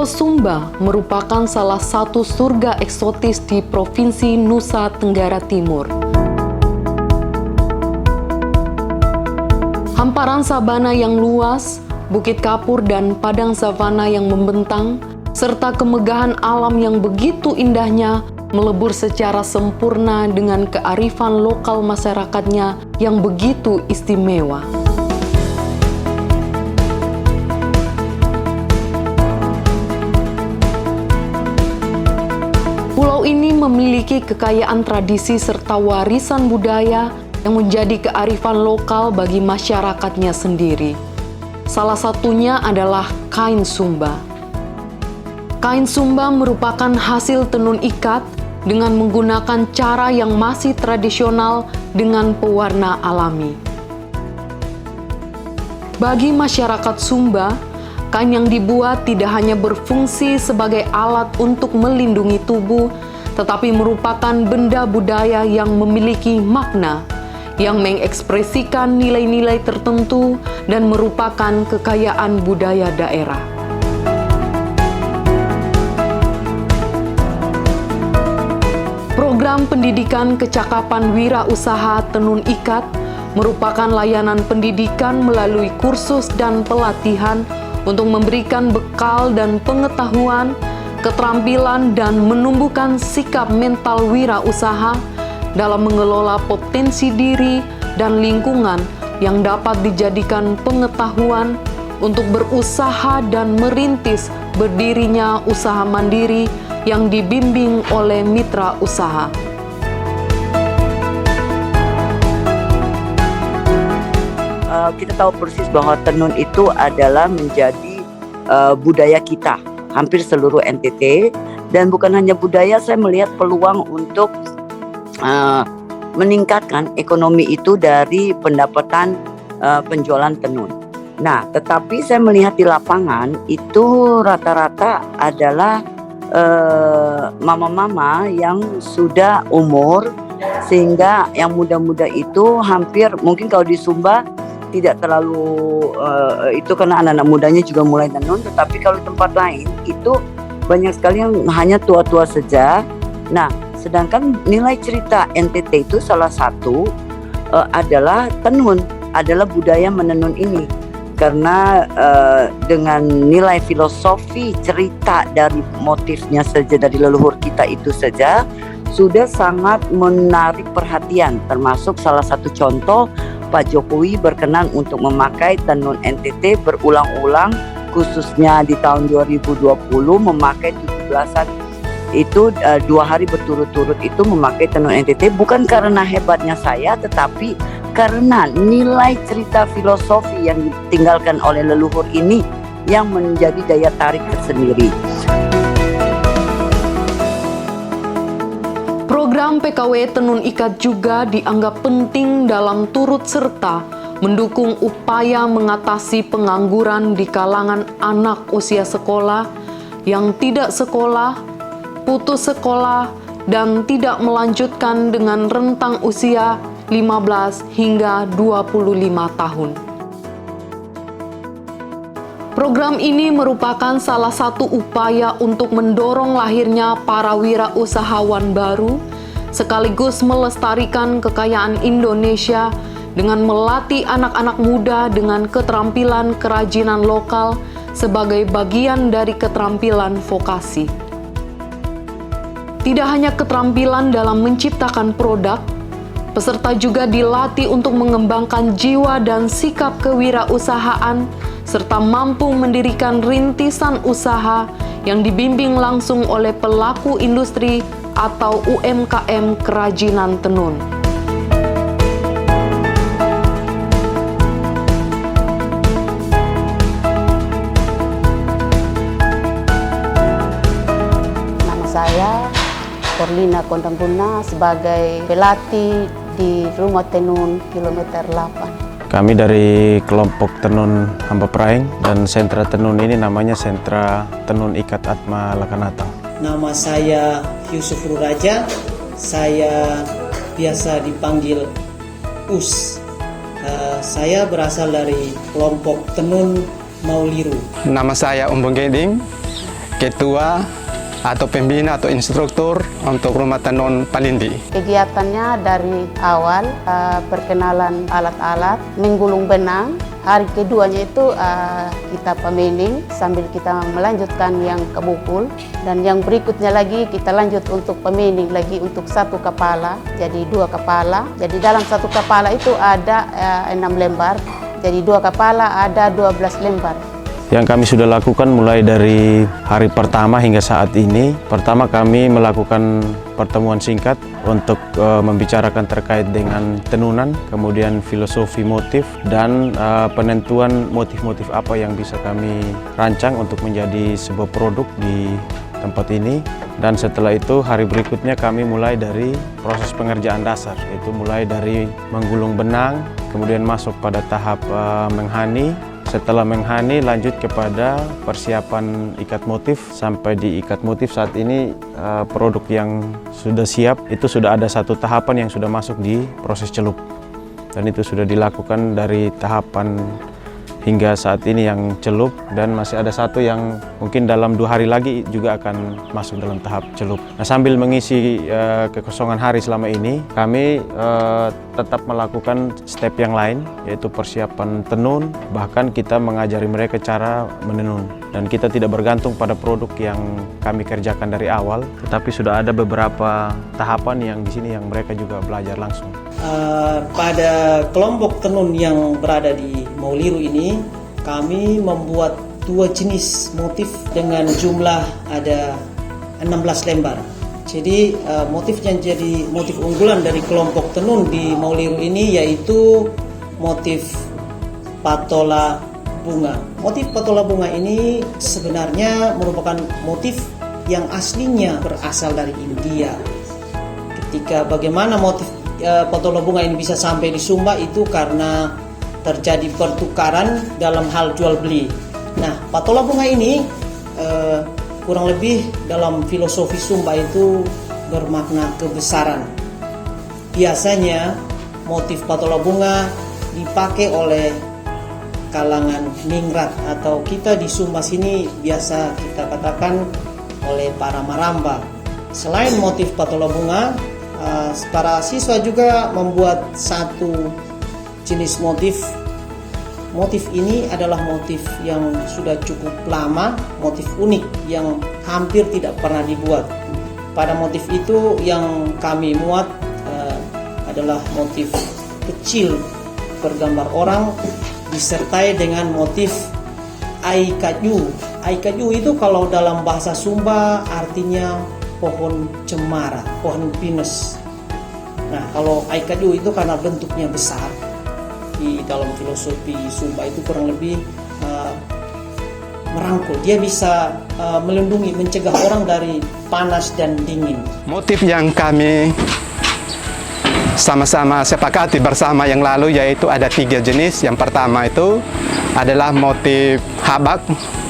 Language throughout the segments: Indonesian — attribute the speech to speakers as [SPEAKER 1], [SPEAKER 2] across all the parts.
[SPEAKER 1] Pulau Sumba merupakan salah satu surga eksotis di Provinsi Nusa Tenggara Timur. Hamparan sabana yang luas, bukit kapur dan padang savana yang membentang, serta kemegahan alam yang begitu indahnya melebur secara sempurna dengan kearifan lokal masyarakatnya yang begitu istimewa. Pulau ini memiliki kekayaan tradisi serta warisan budaya yang menjadi kearifan lokal bagi masyarakatnya sendiri. Salah satunya adalah kain Sumba. Kain Sumba merupakan hasil tenun ikat dengan menggunakan cara yang masih tradisional dengan pewarna alami. Bagi masyarakat Sumba, kain yang dibuat tidak hanya berfungsi sebagai alat untuk melindungi tubuh, tetapi merupakan benda budaya yang memiliki makna, yang mengekspresikan nilai-nilai tertentu dan merupakan kekayaan budaya daerah. Program Pendidikan Kecakapan Wirausaha Tenun Ikat merupakan layanan pendidikan melalui kursus dan pelatihan untuk memberikan bekal dan pengetahuan, keterampilan, dan menumbuhkan sikap mental wirausaha dalam mengelola potensi diri dan lingkungan yang dapat dijadikan pengetahuan untuk berusaha dan merintis berdirinya usaha mandiri yang dibimbing oleh mitra usaha.
[SPEAKER 2] Kita tahu persis bahwa tenun itu adalah menjadi budaya kita, hampir seluruh NTT, dan bukan hanya budaya, saya melihat peluang untuk meningkatkan ekonomi itu dari pendapatan penjualan tenun. Nah, tetapi saya melihat di lapangan itu rata-rata adalah mama-mama yang sudah umur, sehingga yang muda-muda itu hampir, mungkin kalau di Sumba tidak terlalu itu karena anak-anak mudanya juga mulai tenun, tetapi kalau di tempat lain itu banyak sekali yang hanya tua-tua saja. Nah, sedangkan nilai cerita NTT itu salah satu adalah tenun, adalah budaya menenun ini. Karena dengan nilai filosofi cerita dari motifnya saja, dari leluhur kita itu saja sudah sangat menarik perhatian. Termasuk salah satu contoh, Pak Jokowi berkenan untuk memakai tenun NTT berulang-ulang, khususnya di tahun 2020 memakai 17-an itu 2 hari berturut-turut itu memakai tenun NTT, bukan karena hebatnya saya, tetapi karena nilai cerita filosofi yang ditinggalkan oleh leluhur ini yang menjadi daya tarik tersendiri.
[SPEAKER 1] Program PKW Tenun Ikat juga dianggap penting dalam turut serta mendukung upaya mengatasi pengangguran di kalangan anak usia sekolah yang tidak sekolah, putus sekolah, dan tidak melanjutkan dengan rentang usia 15 hingga 25 tahun. Program ini merupakan salah satu upaya untuk mendorong lahirnya para wirausahawan baru, sekaligus melestarikan kekayaan Indonesia dengan melatih anak-anak muda dengan keterampilan kerajinan lokal sebagai bagian dari keterampilan vokasi. Tidak hanya keterampilan dalam menciptakan produk, peserta juga dilatih untuk mengembangkan jiwa dan sikap kewirausahaan, serta mampu mendirikan rintisan usaha yang dibimbing langsung oleh pelaku industri atau UMKM kerajinan tenun.
[SPEAKER 3] Nama saya Corlina Kontampuna sebagai pelatih di Rumah Tenun Kilometer 8.
[SPEAKER 4] Kami dari kelompok tenun Hamba Praeng, dan sentra tenun ini namanya Sentra Tenun Ikat Atma Lakanata.
[SPEAKER 5] Nama saya Yusuf Ruraja, saya biasa dipanggil Us. Saya berasal dari kelompok tenun Mauliru.
[SPEAKER 6] Nama saya Umbeng Gending, ketua atau pembina atau instruktur untuk rumah tenun Palindi.
[SPEAKER 3] Kegiatannya dari awal perkenalan alat-alat, menggulung benang. Hari keduanya itu kita pemining sambil kita melanjutkan yang kebukul. Dan yang berikutnya lagi kita lanjut untuk pemining lagi untuk satu kepala, jadi 2 kepala. Jadi dalam satu kepala itu ada 6 lembar, jadi 2 kepala ada 12 lembar.
[SPEAKER 4] Yang kami sudah lakukan mulai dari hari pertama hingga saat ini. Pertama kami melakukan pertemuan singkat untuk membicarakan terkait dengan tenunan, kemudian filosofi motif, dan penentuan motif-motif apa yang bisa kami rancang untuk menjadi sebuah produk di tempat ini. Dan setelah itu hari berikutnya kami mulai dari proses pengerjaan dasar, yaitu mulai dari menggulung benang, kemudian masuk pada tahap menghani. Setelah menghani lanjut kepada persiapan ikat motif. Sampai di ikat motif saat ini produk yang sudah siap itu sudah ada 1 tahapan yang sudah masuk di proses celup. Dan itu sudah dilakukan dari tahapan hingga saat ini yang celup, dan masih ada 1 yang mungkin dalam 2 hari lagi juga akan masuk dalam tahap celup. Nah, sambil mengisi kekosongan hari selama ini, kami tetap melakukan step yang lain, yaitu persiapan tenun, bahkan kita mengajari mereka cara menenun. Dan kita tidak bergantung pada produk yang kami kerjakan dari awal, tetapi sudah ada beberapa tahapan yang di sini yang mereka juga belajar langsung.
[SPEAKER 5] Pada kelompok tenun yang berada di Mauliru ini, kami membuat 2 jenis motif dengan jumlah ada 16 lembar. Jadi motif yang jadi motif unggulan dari kelompok tenun di Mauliru ini yaitu motif patola bunga. Motif patola bunga ini sebenarnya merupakan motif yang aslinya berasal dari India. Ketika bagaimana motif patola bunga ini bisa sampai di Sumba itu karena terjadi pertukaran dalam hal jual beli. Nah, patola bunga ini kurang lebih dalam filosofi Sumba itu bermakna kebesaran. Biasanya motif patola bunga dipakai oleh kalangan ningrat, atau kita di Sumba sini biasa kita katakan oleh para maramba. Selain motif patola bunga, para siswa juga membuat 1 jenis motif. Motif ini adalah motif yang sudah cukup lama, motif unik yang hampir tidak pernah dibuat. Pada motif itu yang kami muat adalah motif kecil bergambar orang disertai dengan motif aikaju. Aikaju itu kalau dalam bahasa Sumba artinya pohon cemara, pohon pinus. Nah, kalau aikaju itu karena bentuknya besar, di dalam filosofi Sumba itu kurang lebih merangkul. Dia bisa melindungi, mencegah orang dari panas dan dingin.
[SPEAKER 6] Motif yang kami sama-sama sepakati bersama yang lalu yaitu ada 3 jenis. Yang pertama itu adalah motif habak.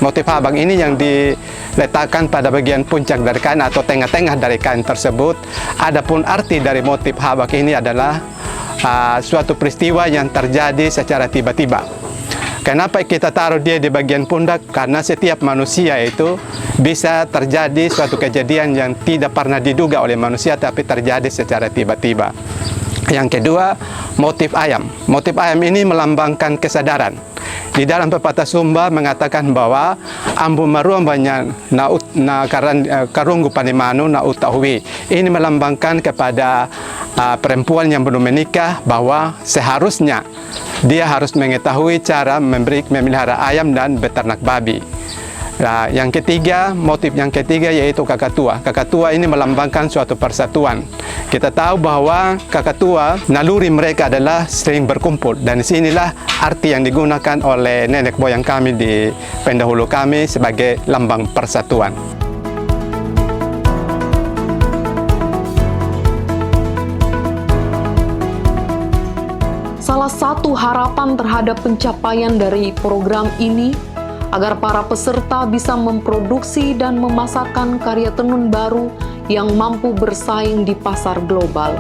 [SPEAKER 6] Motif habak ini yang diletakkan pada bagian puncak dari kain atau tengah-tengah dari kain tersebut. Adapun arti dari motif habak ini adalah suatu peristiwa yang terjadi secara tiba-tiba. Kenapa kita taruh dia di bagian pundak? Karena setiap manusia itu bisa terjadi suatu kejadian yang tidak pernah diduga oleh manusia tapi terjadi secara tiba-tiba. Yang kedua, motif ayam. Motif ayam ini melambangkan kesadaran. Di dalam pepatah Sumba mengatakan bahwa ambu maruambanya na karunggu panimanu na utahui. Ini melambangkan kepada perempuan yang belum menikah bahwa seharusnya dia harus mengetahui cara memelihara ayam dan beternak babi. Nah, yang ketiga, motif yang ketiga yaitu kakatua. Kakatua ini melambangkan suatu persatuan. Kita tahu bahwa kakatua, naluri mereka adalah sering berkumpul. Dan disinilah arti yang digunakan oleh nenek moyang kami di pendahulu kami sebagai lambang persatuan.
[SPEAKER 1] Salah satu harapan terhadap pencapaian dari program ini agar para peserta bisa memproduksi dan memasarkan karya tenun baru yang mampu bersaing di pasar global.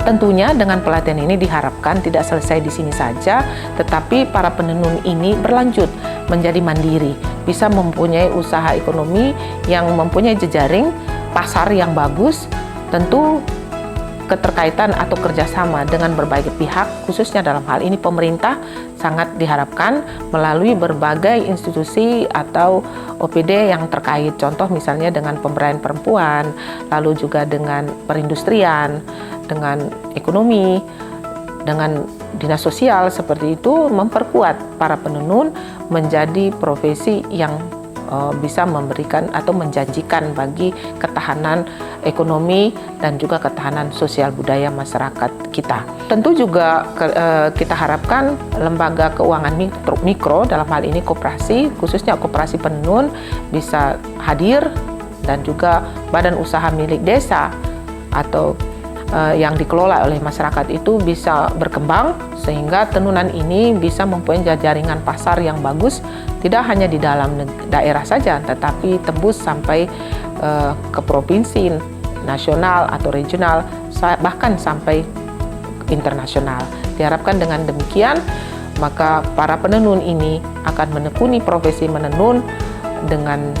[SPEAKER 7] Tentunya dengan pelatihan ini diharapkan tidak selesai di sini saja, tetapi para penenun ini berlanjut menjadi mandiri, bisa mempunyai usaha ekonomi yang mempunyai jejaring pasar yang bagus. Tentu keterkaitan atau kerjasama dengan berbagai pihak, khususnya dalam hal ini pemerintah, sangat diharapkan melalui berbagai institusi atau OPD yang terkait. Contoh misalnya dengan pemberdayaan perempuan, lalu juga dengan perindustrian, dengan ekonomi, dengan dinas sosial, seperti itu memperkuat para penenun menjadi profesi yang bisa memberikan atau menjanjikan bagi ketahanan ekonomi dan juga ketahanan sosial budaya masyarakat kita. Tentu juga kita harapkan lembaga keuangan mikro dalam hal ini koperasi, khususnya koperasi penenun, bisa hadir, dan juga badan usaha milik desa atau yang dikelola oleh masyarakat itu bisa berkembang sehingga tenunan ini bisa mempunyai jaringan pasar yang bagus, tidak hanya di dalam daerah saja tetapi tembus sampai ke provinsi, nasional atau regional, bahkan sampai internasional. Diharapkan dengan demikian maka para penenun ini akan menekuni profesi menenun dengan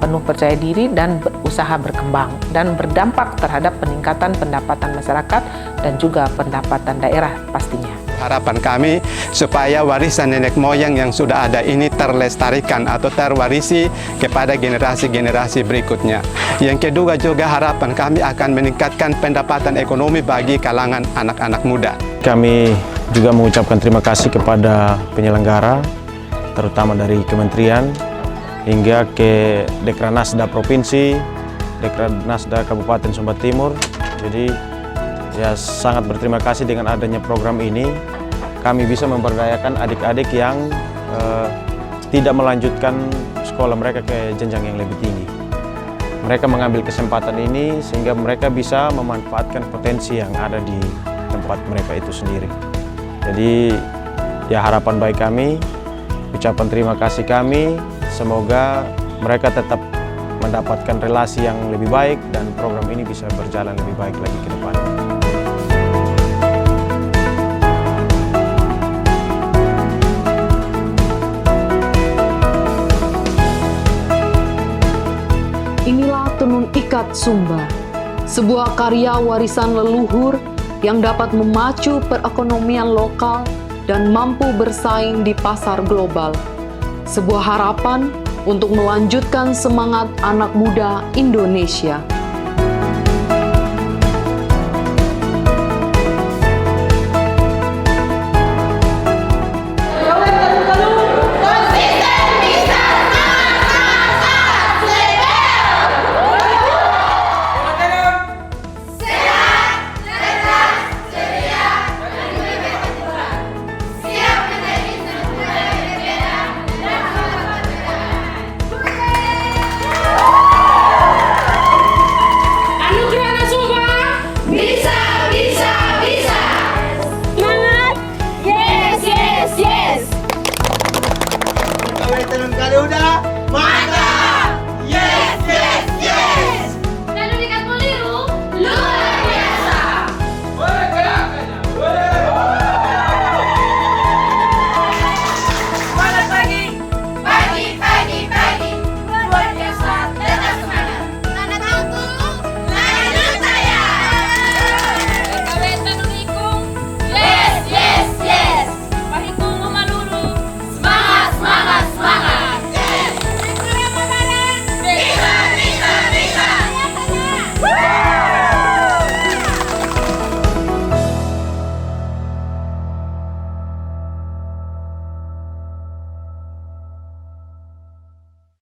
[SPEAKER 7] penuh percaya diri dan usaha berkembang dan berdampak terhadap peningkatan pendapatan masyarakat dan juga pendapatan daerah pastinya.
[SPEAKER 6] Harapan kami supaya warisan nenek moyang yang sudah ada ini terlestarikan atau terwarisi kepada generasi-generasi berikutnya. Yang kedua juga harapan kami akan meningkatkan pendapatan ekonomi bagi kalangan anak-anak muda.
[SPEAKER 4] Kami juga mengucapkan terima kasih kepada penyelenggara, terutama dari kementerian, hingga ke Dekranasda Provinsi, Dekranasda Kabupaten Sumba Timur. Jadi ya sangat berterima kasih dengan adanya program ini. Kami bisa memberdayakan adik-adik yang tidak melanjutkan sekolah mereka ke jenjang yang lebih tinggi. Mereka mengambil kesempatan ini sehingga mereka bisa memanfaatkan potensi yang ada di tempat mereka itu sendiri. Jadi ya harapan baik kami, ucapan terima kasih kami, semoga mereka tetap mendapatkan relasi yang lebih baik dan program ini bisa berjalan lebih baik lagi ke depan.
[SPEAKER 1] Inilah Tenun Ikat Sumba, sebuah karya warisan leluhur yang dapat memacu perekonomian lokal dan mampu bersaing di pasar global. Sebuah harapan untuk melanjutkan semangat anak muda Indonesia.